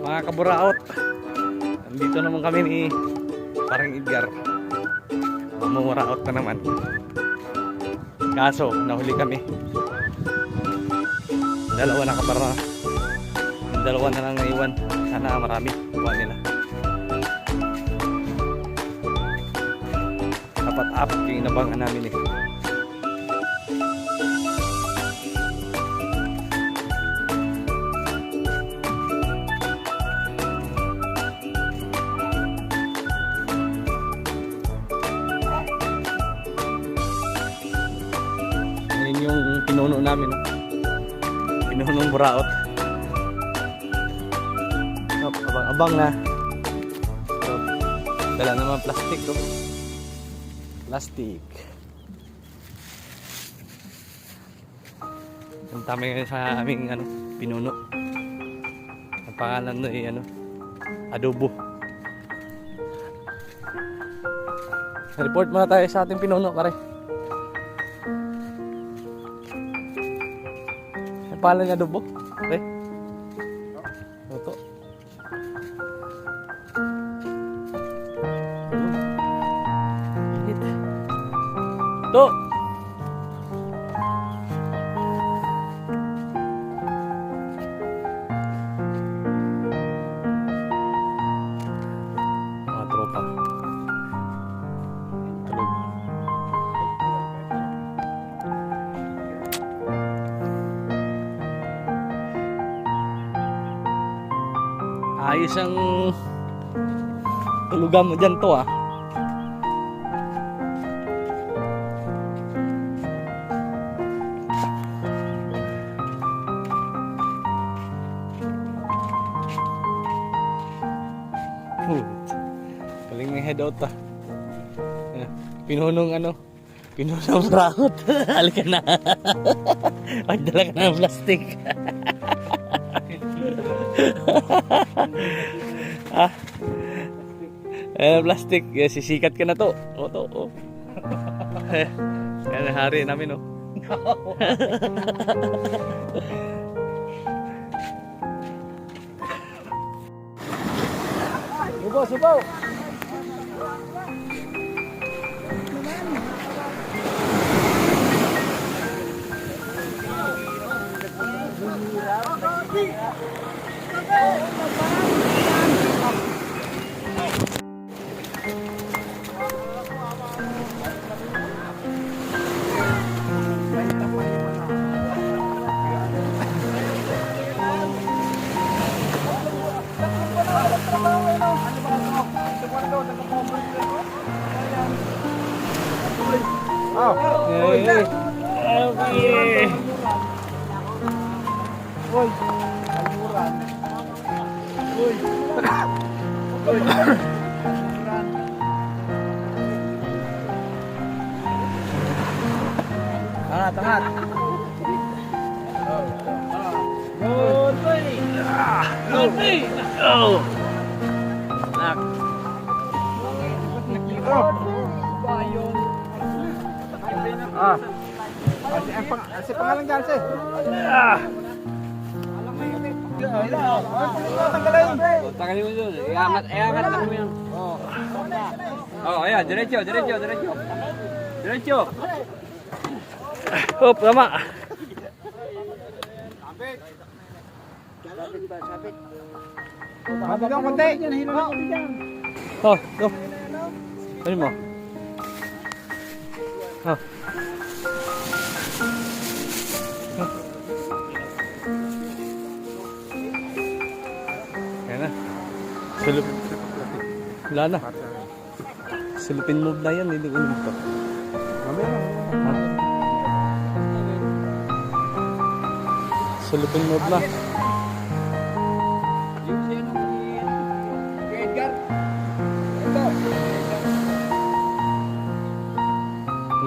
Mga kaburaot, nandito naman kami ni parang Edgar. Mamumuraot na naman. Kaso nahuli kami. Dalawa na kabara. Dalawa na lang naiwan. Sana marami kuha nila. Dapat apat yung inabangan namin eh. Yung pinuno namin, no? Pinunong buraot. So, abang-abang na. So, dala naman plastic, no? Plastic. Punta kami ngayon sa aming pinuno. Ang pangalan no ay adobo. Report muna tayo sa ating pinuno, pare. Pala niya adobo. Okay. Ito. Ito. Mga tropa. Tulog. Ayos ang tulugan mo dyan to ah. Galing ng head out ah. Pinunong pinunong raot. Halika na. Magdala ka ng plastic. Plastic, sisikat ka na to. O. Yan ang hari namin, oh. Subaw. Okay. Uy, almuran. Uy. Tangat. Goldie. Oh. Nak. Si pangalan dyan, si. Tanggalin mo yun. Iangat lang mo yun. Ayan. Diretso. Hop, tama. Sabit. Sabit lang konti. Oh, go. Ano mo? Oh. Sulupin. Wala na. Sulupin move na yan. Hindi ulit to. Sulupin move na.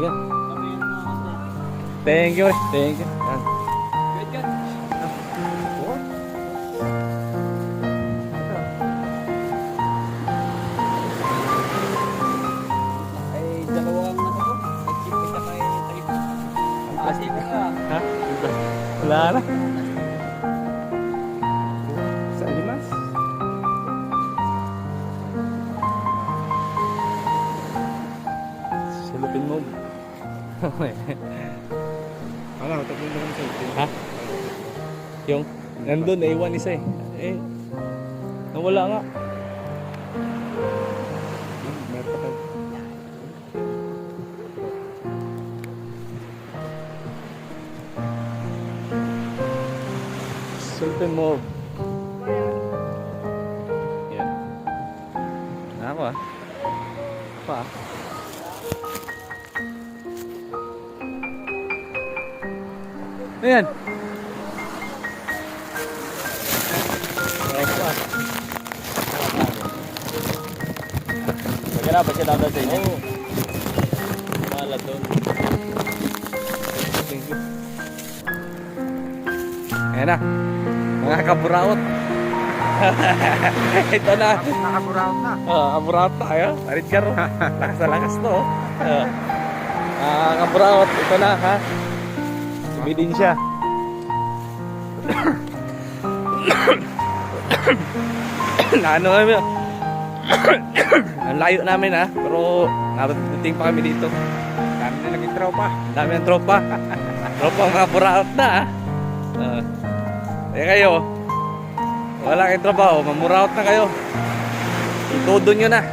Ayan. Thank you. Yan. Ha? Wala na. Sa limas? Alam, tapos naman sa ito. Ha? Yung nandun, naiwan isa eh. Eh, nawala nga. Meron pa tayo. Certain move. Yan. Ako ah. Pa. Ayan. Bagala ba siya dapat sa inyo? Malat doon. Thank you. Ayan na. Mga kaburaot. Ito na. Nakaburaot na. Kaburaot tayo. Arit ka ro. Lakas na lakas to. Kaburaot. Ito na ha. Sumidin siya. Naano kami. Ang layo namin ha. Pero narating pa kami dito. Dami na naging tropa. Dami ng tropa. Tropa mga buraot na ha. Kayo, wala kayong trabaho, mamuraot na kayo. Itudo nyo na.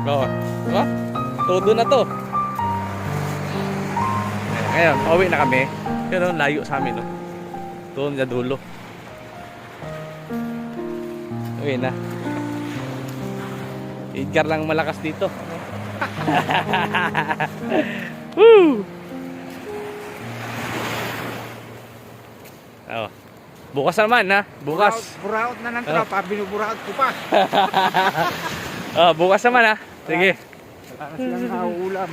Oo. Diba? Todo na to. Ngayon, pauwi na kami. Pero layo sa amin, no? Doon sa dulo. Uwi na. Edgar lang malakas dito. Woo! Oh. Bukas naman ha. Bukas. Buraot na ng tropa. Binuburaot ko pa. Bukas naman ha. Sige. Wala na silang nauulam.